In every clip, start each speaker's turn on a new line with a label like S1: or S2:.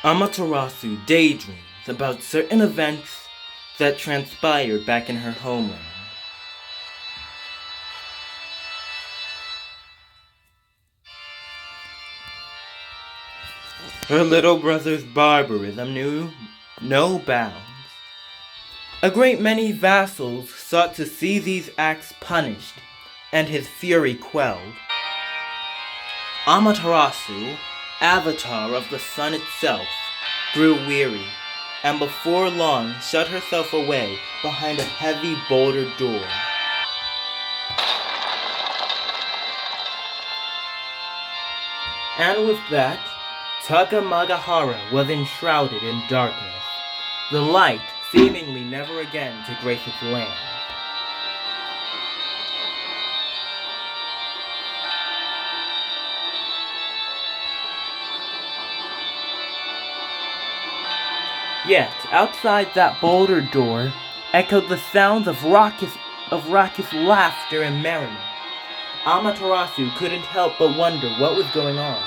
S1: Amaterasu daydreams about certain events that transpired back in her homeland. Her little brother's barbarism knew no bounds. A great many vassals sought to see these acts punished and his fury quelled. Amaterasu, avatar of the sun itself, grew weary, and before long shut herself away behind a heavy boulder door. And with that, Takamagahara was enshrouded in darkness, the light seemingly never again to grace its land. Yet, outside that boulder door, echoed the sounds of raucous laughter and merriment. Amaterasu couldn't help but wonder what was going on.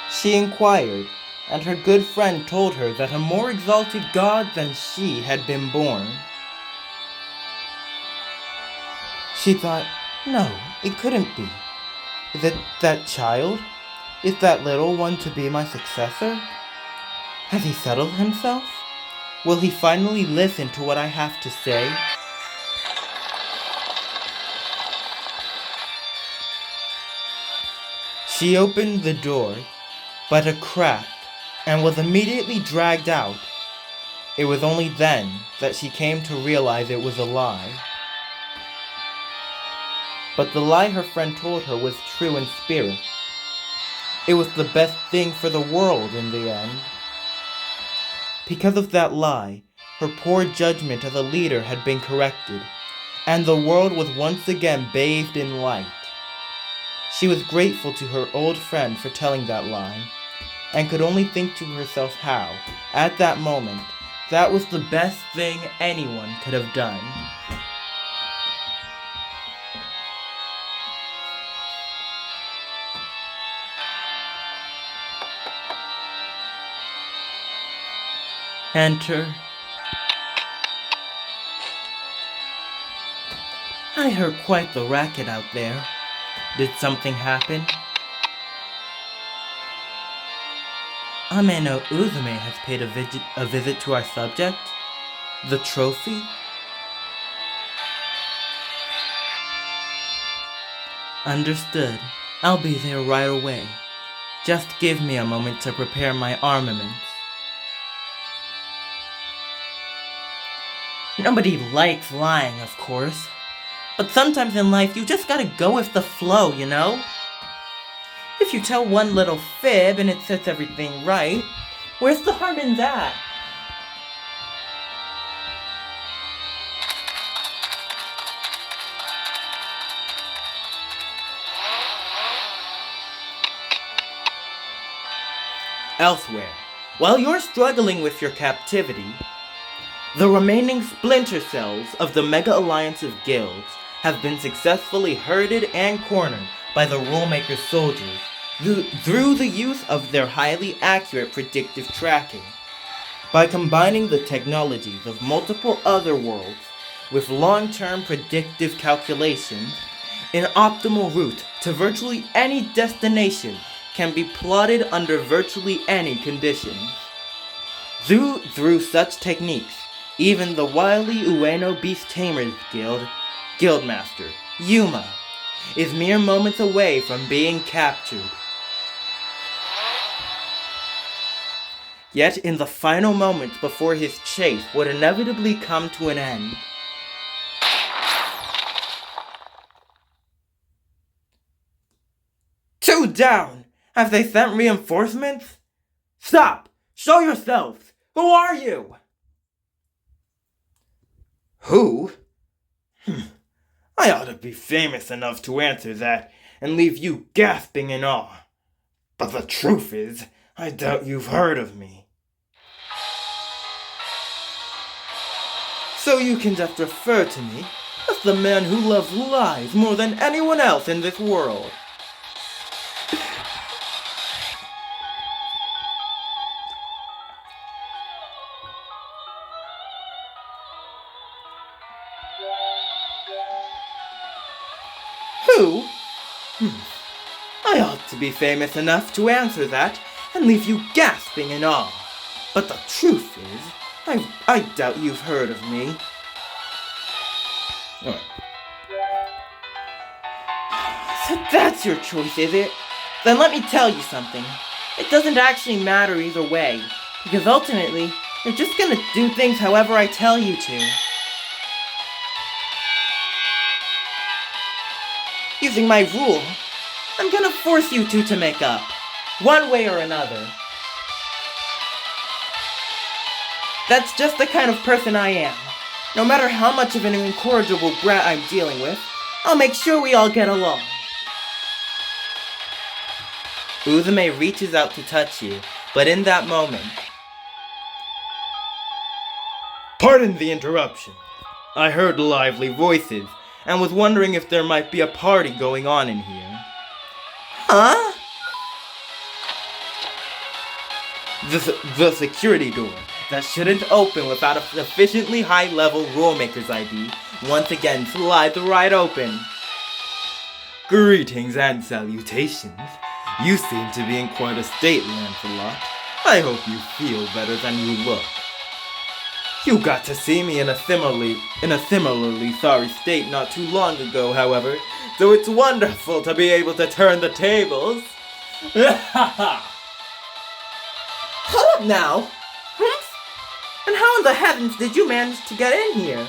S1: She inquired, and her good friend told her that a more exalted god than she had been born. She thought, no, it couldn't be. Is it that child? Is that little one to be my successor? Has he settled himself? Will he finally listen to what I have to say? She opened the door, but a crack, and was immediately dragged out. It was only then that she came to realize it was a lie. But the lie her friend told her was true in spirit. It was the best thing for the world in the end. Because of that lie, her poor judgment as a leader had been corrected, and the world was once again bathed in light. She was grateful to her old friend for telling that lie, and could only think to herself how, at that moment, that was the best thing anyone could have done. Enter. I heard quite the racket out there. Did something happen? Ame no Uzume has paid a visit to our subject? The trophy? Understood. I'll be there right away. Just give me a moment to prepare my armaments. Nobody likes lying, of course. But sometimes in life, you just gotta go with the flow, you know? If you tell one little fib and it sets everything right, where's the harm in that? Elsewhere, while you're struggling with your captivity, the remaining splinter cells of the Mega Alliance of Guilds have been successfully herded and cornered by the Rulemaker's soldiers through the use of their highly accurate predictive tracking. By combining the technologies of multiple other worlds with long-term predictive calculations, an optimal route to virtually any destination can be plotted under virtually any conditions. Through such techniques, even the wily Ueno Beast Tamers Guildmaster, Yuma, is mere moments away from being captured. Yet in the final moments before his chase would inevitably come to an end, two down! Have they sent reinforcements? Stop! Show yourselves! Who are you? Who? I ought to be famous enough to answer that and leave you gasping in awe. But the truth is, I doubt you've heard of me. So you can just refer to me as the man who loves lies more than anyone else in this world. Who? I ought to be famous enough to answer that and leave you gasping in awe. But the truth is, I doubt you've heard of me. Oh. So that's your choice, is it? Then let me tell you something. It doesn't actually matter either way, because ultimately, you're just gonna do things however I tell you to. Using my rule, I'm gonna force you two to make up, one way or another. That's just the kind of person I am. No matter how much of an incorrigible brat I'm dealing with, I'll make sure we all get along. Uzume reaches out to touch you, but in that moment... Pardon the interruption. I heard lively voices, and was wondering if there might be a party going on in here. Huh? The security door that shouldn't open without a sufficiently high-level rulemaker's ID once again slides right open. Greetings and salutations. You seem to be in quite a state, Lancelot. I hope you feel better than you look. You got to see me in a similarly sorry state not too long ago, however, so it's wonderful to be able to turn the tables. Hold up now! And how in the heavens did you manage to get in here?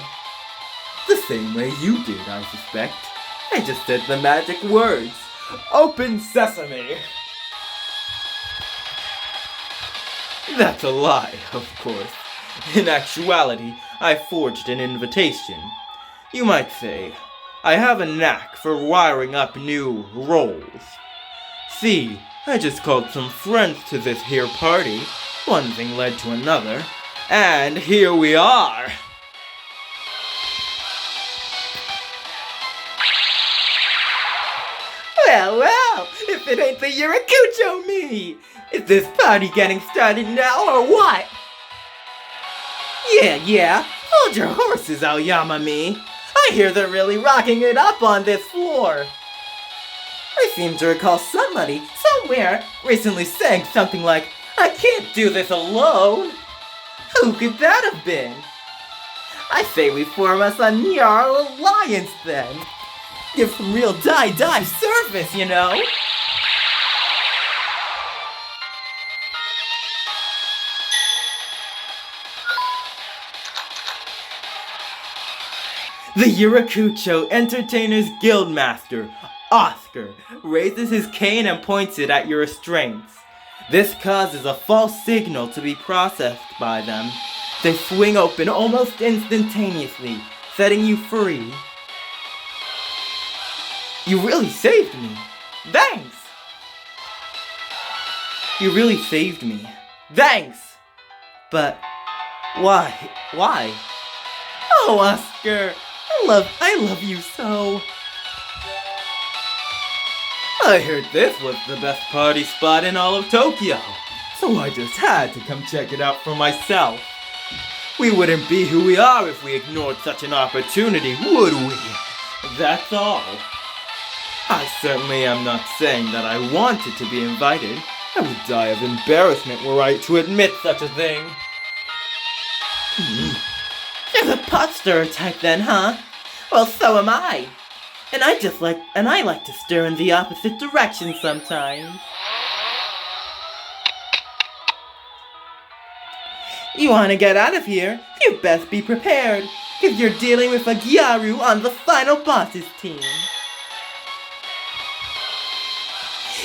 S1: The same way you did, I suspect. I just said the magic words. Open sesame! That's a lie, of course. In actuality, I forged an invitation. You might say, I have a knack for wiring up new roles. See, I just called some friends to this here party. One thing led to another, and here we are! Well, if it ain't the Yurakucho me! Is this party getting started now or what? Yeah, hold your horses, Aoyama-mi. I hear they're really rocking it up on this floor. I seem to recall somebody, somewhere, recently saying something like, I can't do this alone. Who could that have been? I say we form us a Nyarl alliance then. Give some real die service, you know? The Yurakucho Entertainers Guildmaster, Oscar, raises his cane and points it at your restraints. This causes a false signal to be processed by them. They swing open almost instantaneously, setting you free. You really saved me. Thanks! You really saved me. Thanks! But why? Oh, Oscar, I love you so. I heard this was the best party spot in all of Tokyo, so I just had to come check it out for myself. We wouldn't be who we are if we ignored such an opportunity, would we? That's all. I certainly am not saying that I wanted to be invited. I would die of embarrassment were I to admit such a thing. You're the pot stirrer type then, huh? Well, so am I. And I like to stir in the opposite direction sometimes. You want to get out of here? You best be prepared, because you're dealing with a Gyaru on the final boss's team.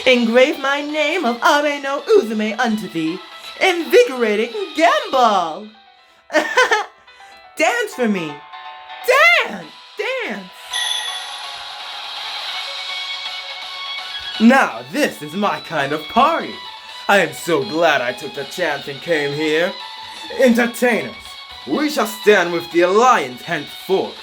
S1: Engrave my name of Abe no Uzume unto thee, invigorating Gambol! Dance for me! Dance! Now this is my kind of party. I am so glad I took the chance and came here. Entertainers, we shall stand with the Alliance henceforth.